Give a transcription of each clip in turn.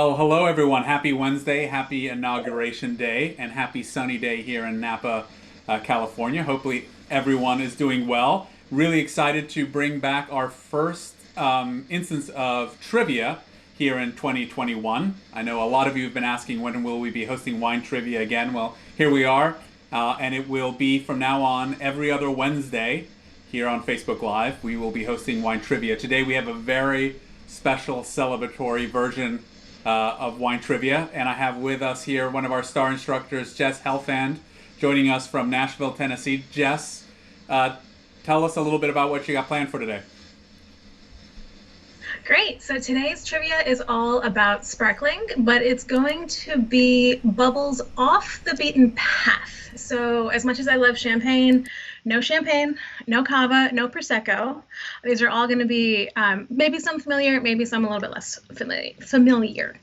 Well, hello everyone. Happy Wednesday, happy inauguration day, and happy sunny day here in Napa, California. Hopefully everyone is doing well. Really excited to bring back our first instance of trivia here in 2021. I know a lot of you have been asking when will we be hosting wine trivia again. Well, here we are, and it will be from now on every other Wednesday here on Facebook Live. We will be hosting wine trivia. Today we have a very special celebratory version of wine trivia, and I have with us here one of our star instructors, Jess Helfand, joining us from Nashville, Tennessee. Jess, tell us a little bit about what you got planned for today. Great. So today's trivia is all about sparkling, but it's going to be bubbles off the beaten path. So as much as I love champagne, no cava, no prosecco. These are all going to be maybe some familiar, maybe some a little bit less familiar.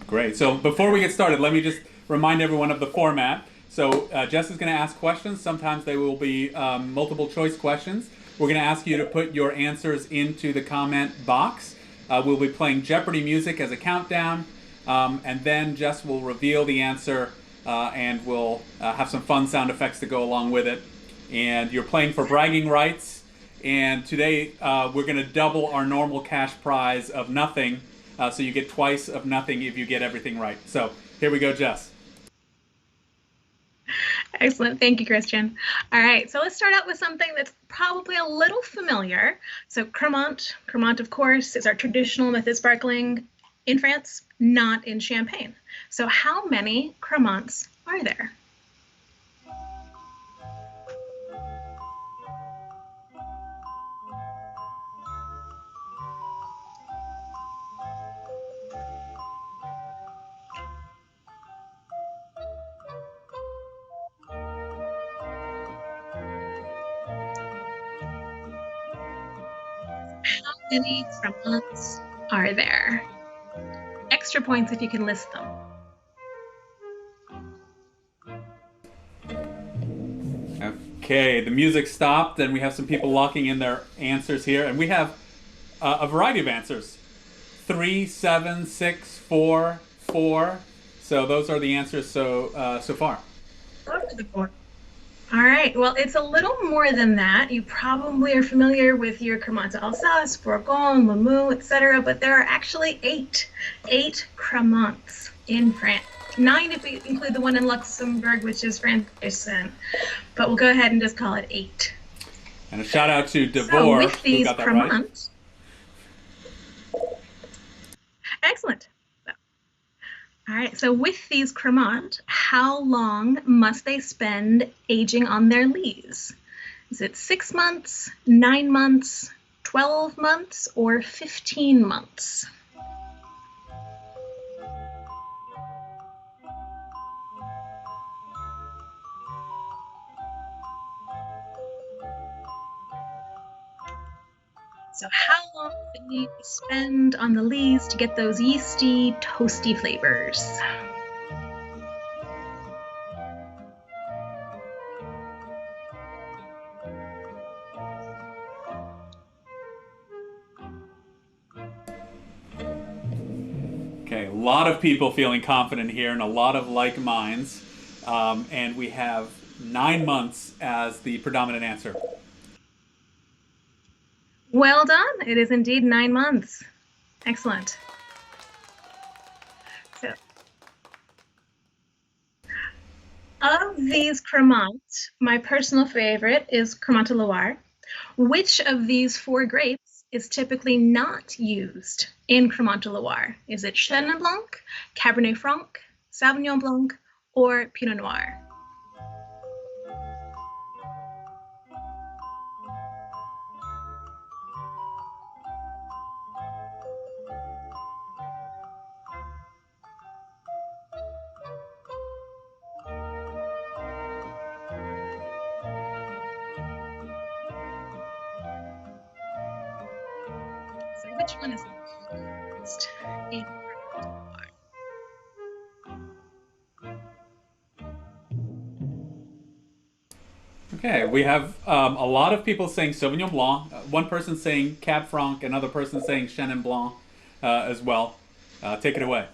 Great. So before we get started, let me just remind everyone of the format. So Jess is going to ask questions. Sometimes they will be multiple choice questions. We're going to ask you to put your answers into the comment box. We'll be playing Jeopardy music as a countdown, and then Jess will reveal the answer, and we'll have some fun sound effects to go along with it. And you're playing for bragging rights, and today we're going to double our normal cash prize of nothing, so you get twice of nothing if you get everything right. So here we go, Jess. Excellent. Thank you, Christian. All right, so let's start out with something that's probably a little familiar. So Crémant, of course, is our traditional method sparkling in France, not in Champagne. So how many Crémants are there? How many Crémants are there? Extra points if you can list them. Okay, the music stopped, and we have some people locking in their answers here, and we have a variety of answers. 3, 7, 6, 4, 4. So those are the answers so far. All right, well, it's a little more than that. You probably are familiar with your Crémant d'Alsace, Bourgogne, Limoux, etc., but there are actually eight Crémants in France. 9 if we include the one in Luxembourg, which is Franciacorta, but we'll go ahead and just call it 8. And a shout out to Devore, so with these who got that Crémants, right. Excellent. All right, so with these Crémant, how long must they spend aging on their lees? Is it 6 months, 9 months, 12 months, or 15 months? So how long do they need to spend on the lees to get those yeasty, toasty flavors? Okay, a lot of people feeling confident here and a lot of like minds. And we have 9 months as the predominant answer. Well done. It is indeed 9 months. Excellent. So, of these Crémant, my personal favorite is Crémant de Loire. Which of these 4 grapes is typically not used in Crémant de Loire? Is it Chenin Blanc, Cabernet Franc, Sauvignon Blanc, or Pinot Noir? So which one is used in Crémant de Loire? Okay, we have a lot of people saying Sauvignon Blanc. One person saying Cab Franc, another person saying Chenin Blanc as well. Take it away.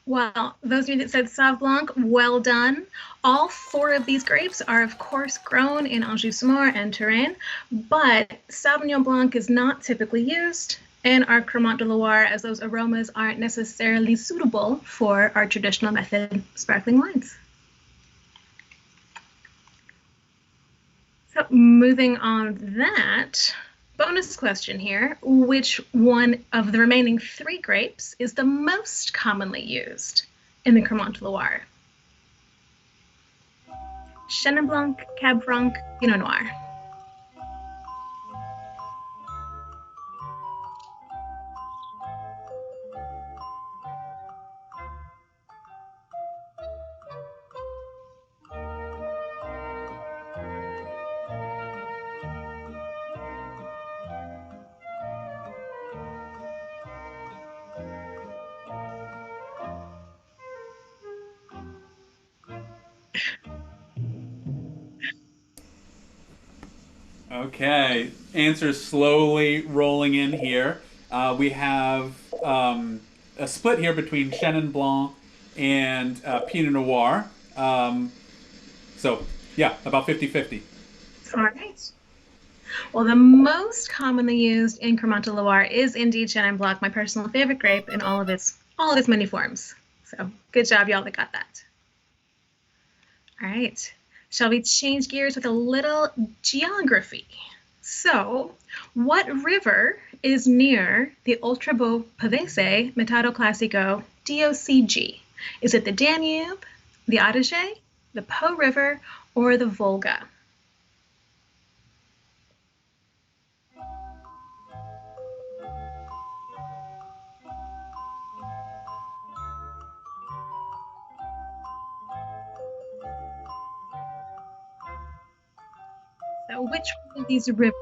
Well, those of you that said Sauv Blanc, well done. All four of these grapes are, of course, grown in Anjou-Saumur and Touraine, but Sauvignon Blanc is not typically used in our Crémant de Loire, as those aromas aren't necessarily suitable for our traditional method sparkling wines. So moving on that, bonus question here, which one of the remaining three grapes is the most commonly used in the Crémant de Loire? Chenin Blanc, Cab Franc, Pinot Noir. Okay, answers slowly rolling in here. We have a split here between Chenin Blanc and Pinot Noir. So, yeah, about 50-50. All right. Well, the most commonly used in Crémant de Loire is indeed Chenin Blanc, my personal favorite grape in all of its many forms. So good job, y'all that got that. All right. Shall we change gears with a little geography? So, what river is near the Ultra Beau Pavese Methode Classico DOCG? Is it the Danube, the Adige, the Po River, or the Volga? So, which one of these rivers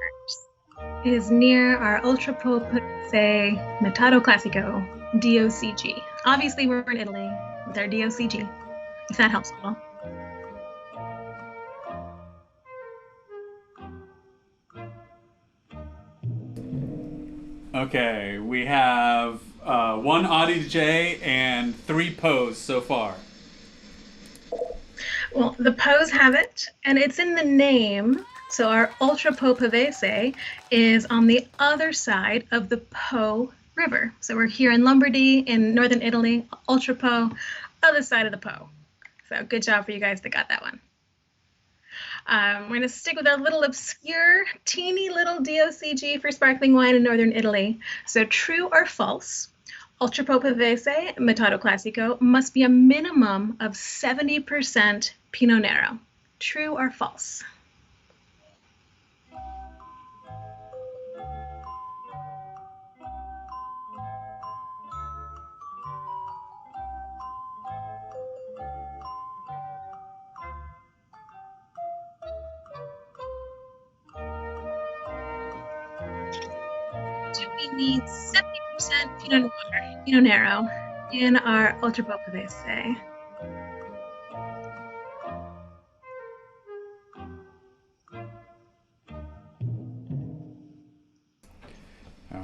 is near our Ultra Beau Pavese Methode Classico DOCG? Obviously, we're in Italy with our DOCG, if that helps a little. Okay, we have one Audi and three Poes so far. Well, the Poes have it, and it's in the name. So our Ultra Po Pavese is on the other side of the Po River. So we're here in Lombardy, in northern Italy, Ultra Po, other side of the Po. So good job for you guys that got that one. We're going to stick with our little obscure, teeny little DOCG for sparkling wine in northern Italy. So true or false, Ultra Po Pavese Methode Classico must be a minimum of 70% Pinot Nero. True or false? Do we need 70% Pinot Nero in our Ultra Po Pavese?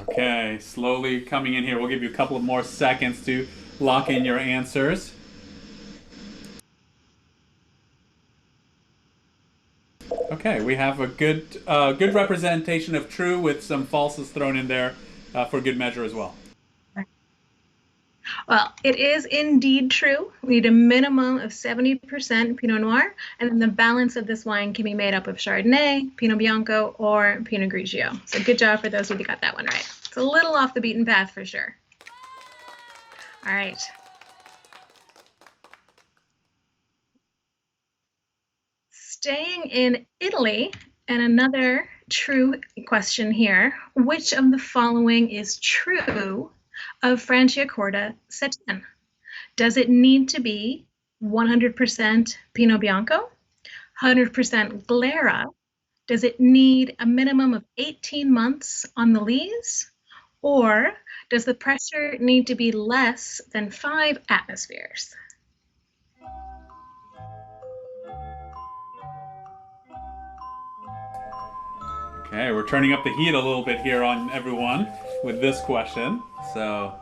Okay, slowly coming in here. We'll give you a couple of more seconds to lock in your answers. Okay, we have a good representation of true with some falses thrown in there for good measure as well. Well, it is indeed true. We need a minimum of 70% Pinot Noir, and then the balance of this wine can be made up of Chardonnay, Pinot Bianco, or Pinot Grigio. So good job for those of you that got that one right. It's a little off the beaten path for sure. All right. Staying in Italy, and another true question here. Which of the following is true of Franciacorta Saten? Does it need to be 100% Pinot Bianco, 100% Glera? Does it need a minimum of 18 months on the lees? Or does the pressure need to be less than 5 atmospheres? Okay, we're turning up the heat a little bit here on everyone with this question. So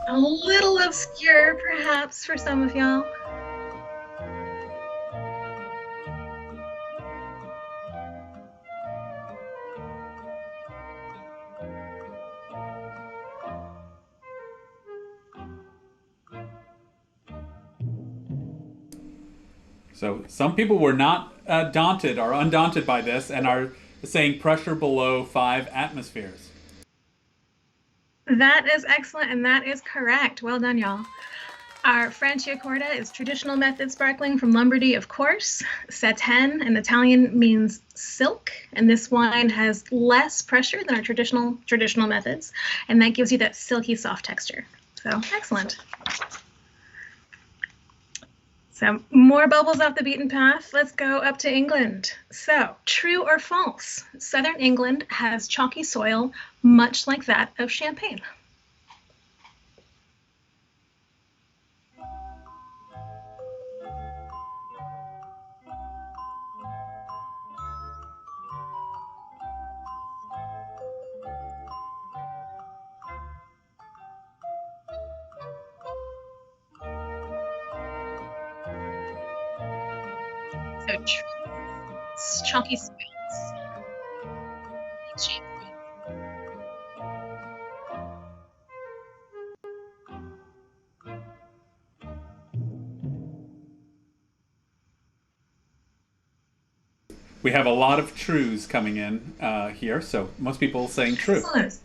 A little obscure, perhaps, for some of y'all. So some people were not daunted or undaunted by this and are saying pressure below 5 atmospheres. That is excellent, and that is correct. Well done, y'all. Our Franciacorta is traditional method sparkling from Lombardy, of course. Saten in Italian means silk, and this wine has less pressure than our traditional methods, and that gives you that silky soft texture. So excellent. So more bubbles off the beaten path. Let's go up to England. So true or false? Southern England has chalky soil, much like that of Champagne. So true, chalky soils. We have a lot of trues coming in here, so most people saying true. Excellent.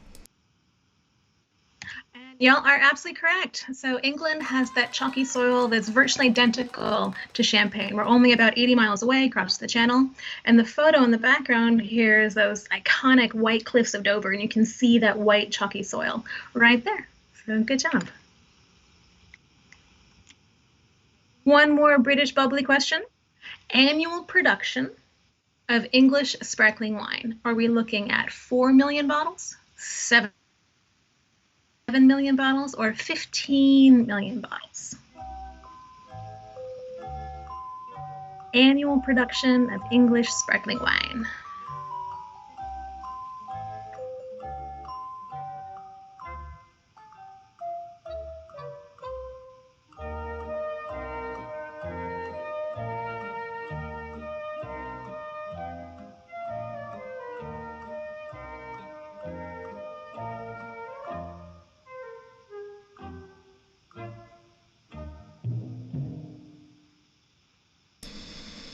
And y'all are absolutely correct. So England has that chalky soil that's virtually identical to Champagne. We're only about 80 miles away across the channel. And the photo in the background here is those iconic white cliffs of Dover, and you can see that white chalky soil right there. So good job. One more British bubbly question. Annual production of English sparkling wine. Are we looking at 4 million bottles, 7 million bottles, or 15 million bottles? Annual production of English sparkling wine.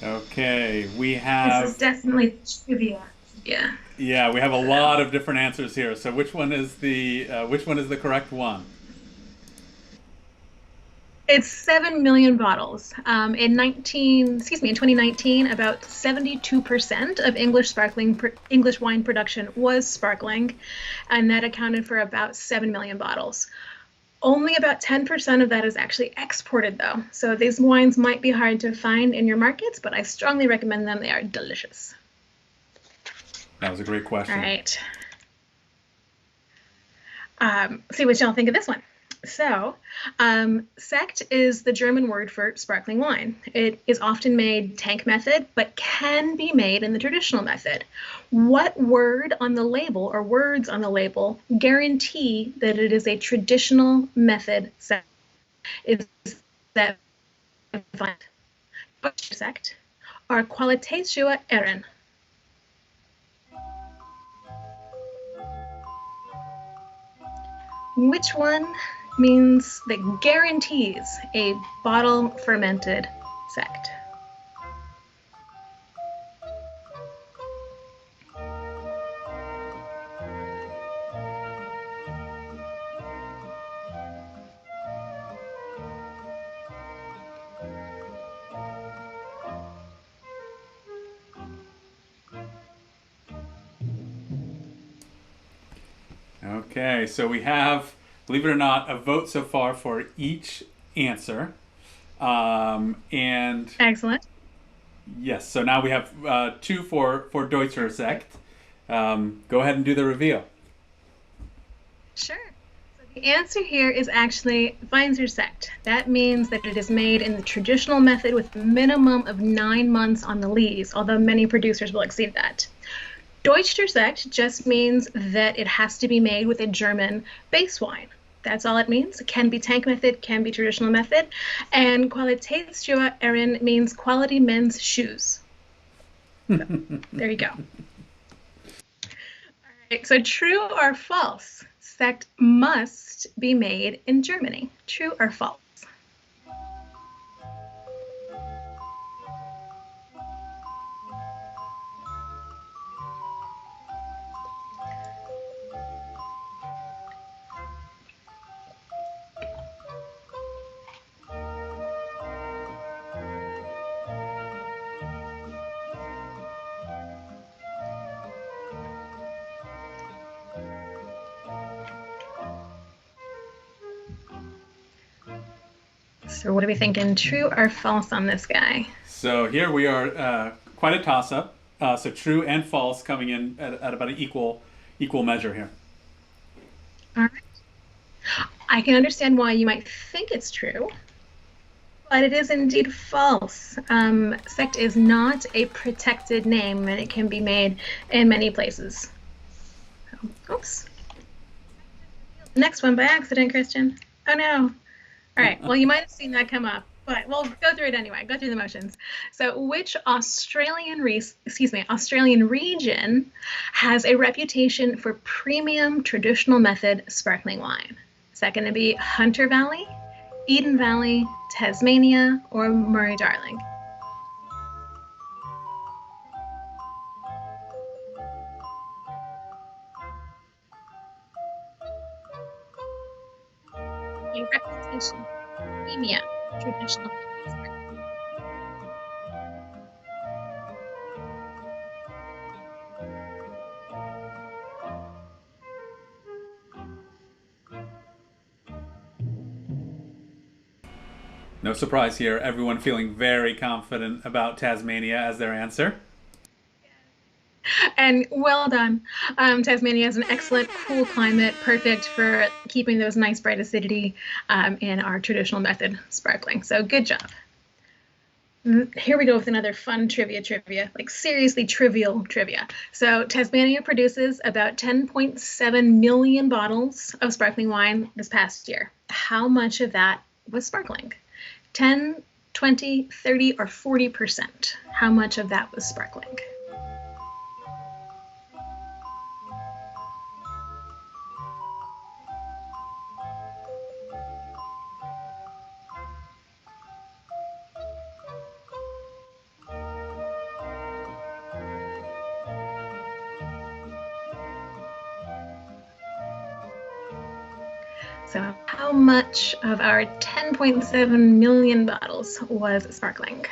Okay, we have... This is definitely trivia. Yeah. Yeah, we have a lot of different answers here. So which one is the correct one? It's 7 million bottles. In 2019, about 72% of English wine production was sparkling, and that accounted for about 7 million bottles. Only about 10% of that is actually exported, though. So these wines might be hard to find in your markets, but I strongly recommend them. They are delicious. That was a great question. All right. See what y'all think of this one. So, Sekt is the German word for sparkling wine. It is often made tank method, but can be made in the traditional method. What word on the label or words on the label guarantee that it is a traditional method sekt? Is that sekt or Qualitätsschuhe Ehren? Which one means that guarantees a bottle fermented sekt? Okay, so we have, believe it or not, a vote so far for each answer. And Excellent. yes, so now we have 2 for Deutscher Sekt. Go ahead and do the reveal. Sure. So the answer here is actually Weinzer Sekt. That means that it is made in the traditional method with a minimum of 9 months on the lees, although many producers will exceed that. Deutscher Sekt just means that it has to be made with a German base wine. That's all it means. It can be tank method, can be traditional method. And kwaliteitsschuhe erin means quality men's shoes. So, there you go. All right, so true or false? Sect must be made in Germany. True or false? So what are we thinking, true or false on this guy? So here we are, quite a toss-up. So true and false coming in at about an equal measure here. All right. I can understand why you might think it's true, but it is indeed false. Sect is not a protected name, and it can be made in many places. Oops. Next one by accident, Christian. Oh no. All right, well, you might have seen that come up, but we'll go through it anyway, go through the motions. So which Australian region has a reputation for premium traditional method sparkling wine? Is that going to be Hunter Valley, Eden Valley, Tasmania, or Murray-Darling? A reputation for premium traditional method sparkling. No surprise here. Everyone feeling very confident about Tasmania as their answer. And well done. Tasmania has an excellent cool climate, perfect for keeping those nice bright acidity in our traditional method sparkling. So good job. Here we go with another fun trivia, like seriously trivial trivia. So Tasmania produces about 10.7 million bottles of sparkling wine this past year. How much of that was sparkling? 10, 20, 30, or 40%? How much of that was sparkling? So how much of our 10.7 million bottles was sparkling?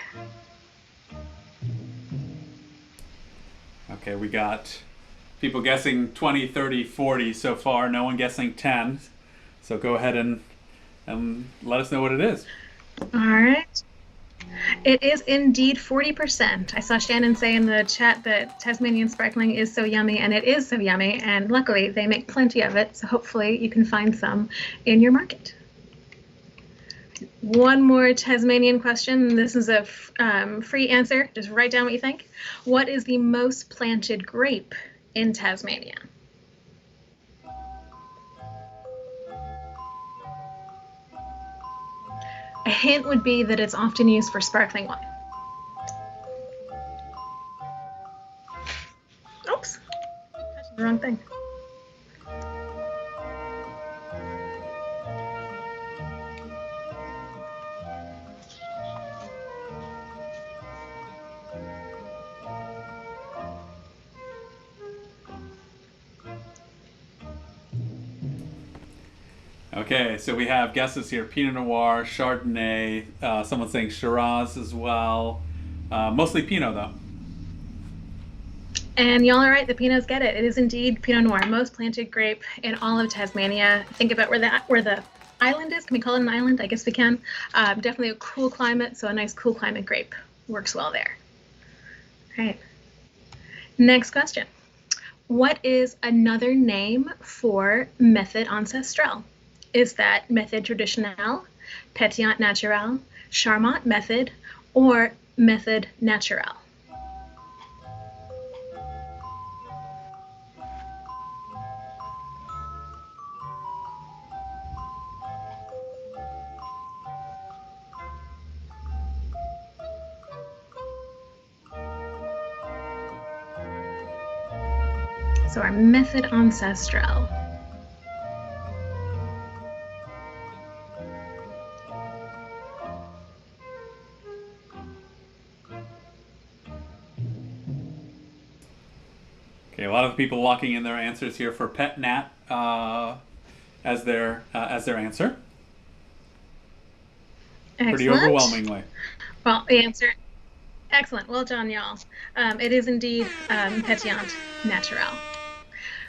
Okay, we got people guessing 20, 30, 40 so far. No one guessing 10. So go ahead and let us know what it is. All right. It is indeed 40%. I saw Shannon say in the chat that Tasmanian sparkling is so yummy, and it is so yummy, and luckily they make plenty of it, so hopefully you can find some in your market. One more Tasmanian question. This is a free answer. Just write down what you think. What is the most planted grape in Tasmania? A hint would be that it's often used for sparkling wine. Oops, touched the wrong thing. Okay, so we have guesses here: Pinot Noir, Chardonnay. Someone's saying Shiraz as well. Mostly Pinot though. And y'all are right, the Pinots get it. It is indeed Pinot Noir, most planted grape in all of Tasmania. Think about where the island is. Can we call it an island? I guess we can. Definitely a cool climate, so a nice cool climate grape works well there. All right. Next question. What is another name for Methode Ancestrale? Is that Methode Traditionnelle, Pétillant Naturel, Charmant Method, or Methode Naturelle? So our Methode Ancestrale. Okay, a lot of people locking in their answers here for Pet Nat as their answer. Excellent. Pretty overwhelmingly. Well, the answer, excellent. Well done, y'all. It is indeed Pétillant Naturel.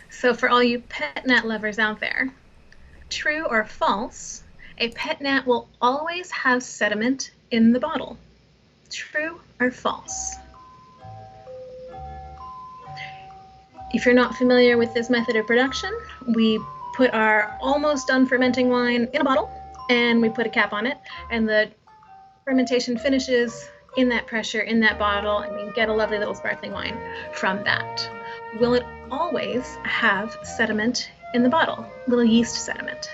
So for all you pet nat lovers out there, true or false, a pet nat will always have sediment in the bottle. True or false? If you're not familiar with this method of production, we put our almost done fermenting wine in a bottle and we put a cap on it, and the fermentation finishes in that pressure in that bottle, and we get a lovely little sparkling wine from that. Will it always have sediment in the bottle, little yeast sediment?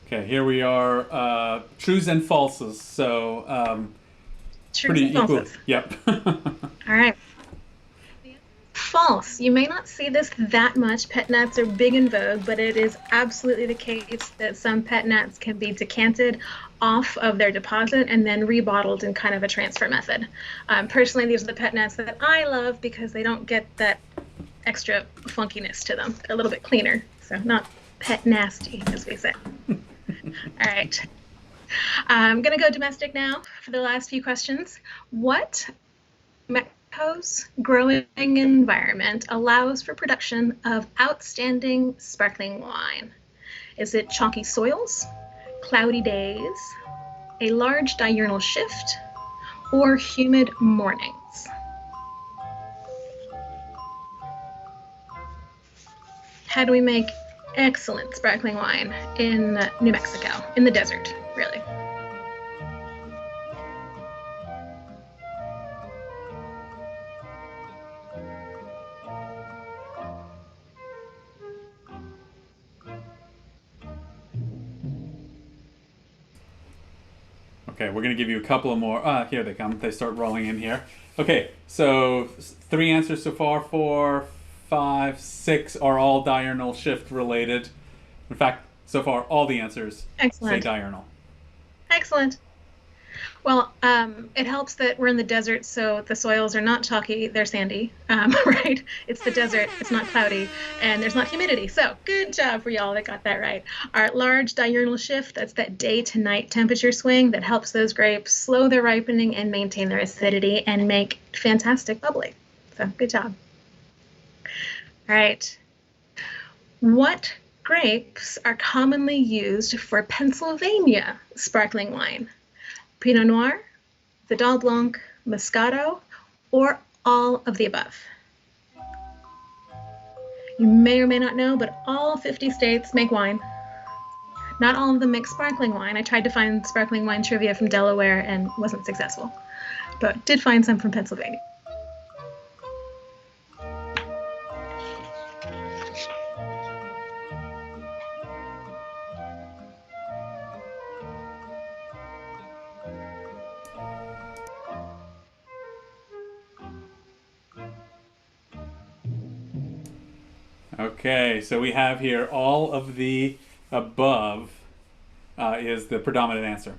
Okay, here we are, trues and falses. So pretty equal. Yep. All right. False. You may not see this that much. Pet nats are big in vogue, but it is absolutely the case that some pet nats can be decanted off of their deposit and then rebottled in kind of a transfer method. Personally, these are the pet nats that I love because they don't get that extra funkiness to them. They're a little bit cleaner, so not pet nasty, as we say. All right. I'm going to go domestic now for the last few questions. What Mexico's growing environment allows for production of outstanding sparkling wine? Is it chalky soils, cloudy days, a large diurnal shift, or humid mornings? How do we make excellent sparkling wine in New Mexico, in the desert, really? Okay, we're going to give you a couple of more. Here they come. They start rolling in here. Okay, so 3 answers so far. 4, 5, 6 are all diurnal shift related. In fact, so far, all the answers say diurnal. Excellent. Well, it helps that we're in the desert, so the soils are not chalky, they're sandy, right? It's the desert, it's not cloudy, and there's not humidity. So good job for y'all that got that right. Our large diurnal shift, that's that day to night temperature swing that helps those grapes slow their ripening and maintain their acidity and make fantastic bubbly. So good job. All right. What grapes are commonly used for Pennsylvania sparkling wine? Pinot Noir, Vidal Blanc, Moscato, or all of the above? You may or may not know, but all 50 states make wine. Not all of them make sparkling wine. I tried to find sparkling wine trivia from Delaware and wasn't successful, but did find some from Pennsylvania. Okay, so we have here all of the above is the predominant answer.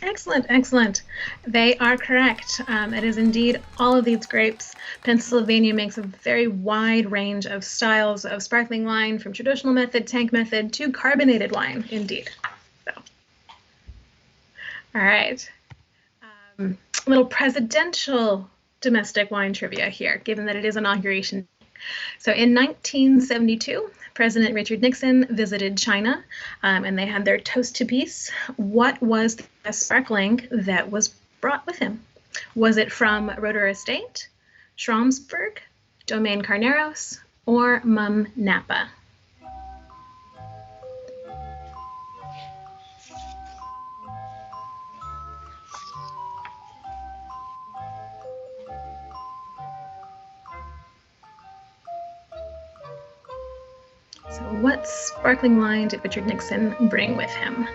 Excellent, excellent. They are correct. It is indeed all of these grapes. Pennsylvania makes a very wide range of styles of sparkling wine, from traditional method, tank method, to carbonated wine, indeed. So, all right. A little presidential domestic wine trivia here, given that it is inauguration. So in 1972, President Richard Nixon visited China, and they had their toast to peace. What was the best sparkling that was brought with him? Was it from Roeder Estate, Schramsberg, Domaine Carneros, or Mum Napa? So what sparkling wine did Richard Nixon bring with him?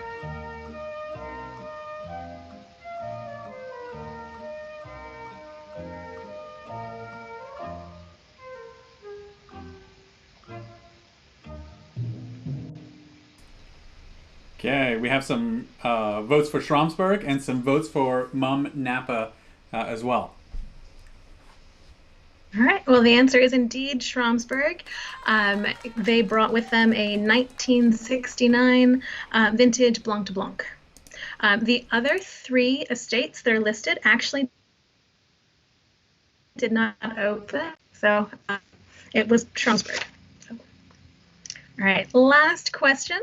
Okay, we have some votes for Schramsberg and some votes for Mum Napa as well. All right. Well, the answer is indeed Schramsberg. They brought with them a 1969 vintage Blanc de Blanc. The other three estates that are listed actually did not open, so it was Schramsberg. So. All right. Last question.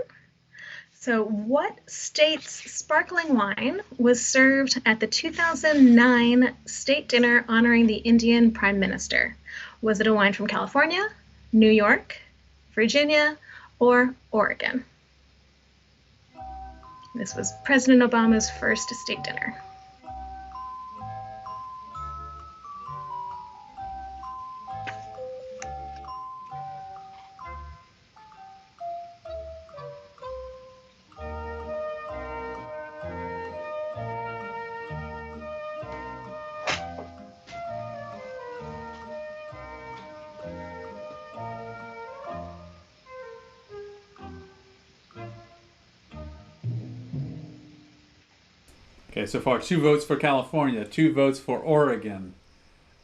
So what state's sparkling wine was served at the 2009 state dinner honoring the Indian Prime Minister? Was it a wine from California, New York, Virginia, or Oregon? This was President Obama's first state dinner. Okay, so far 2 votes for California, 2 votes for Oregon.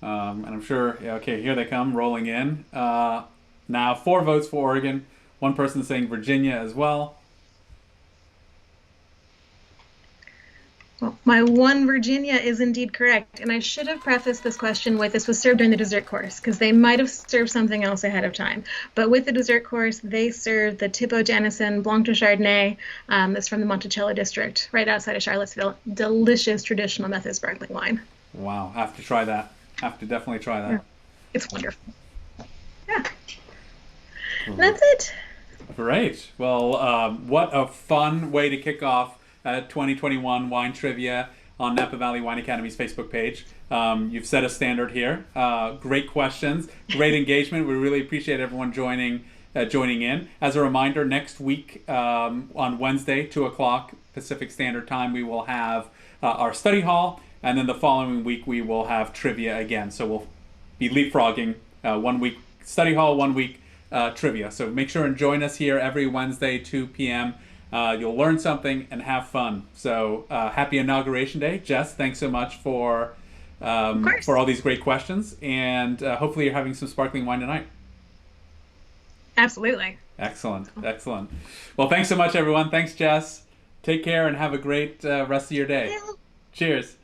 And I'm sure, yeah, okay, here they come, rolling in. Now 4 votes for Oregon, 1 person saying Virginia as well. Well, my one Virginia is indeed correct, and I should have prefaced this question with this was served during the dessert course, because they might have served something else ahead of time. But with the dessert course, they served the Thibaut Janison Blanc de Chardonnay that's from the Monticello district, right outside of Charlottesville. Delicious traditional method sparkling wine. Wow, have to try that. Have to definitely try that. Yeah, it's wonderful. Yeah. That's it. Great. Well, what a fun way to kick off 2021 wine trivia on Napa Valley Wine Academy's Facebook page. You've set a standard here. Great questions, great engagement. We really appreciate everyone joining in. As a reminder, next week on Wednesday, 2 o'clock Pacific Standard Time, we will have our study hall, and then the following week we will have trivia again. So we'll be leapfrogging 1 week study hall, 1 week trivia. So make sure and join us here every Wednesday, 2 p.m. You'll learn something and have fun. So happy Inauguration Day. Jess, thanks so much for all these great questions. And hopefully you're having some sparkling wine tonight. Absolutely. Excellent. Excellent. Well, thanks so much, everyone. Thanks, Jess. Take care and have a great rest of your day. Cheers.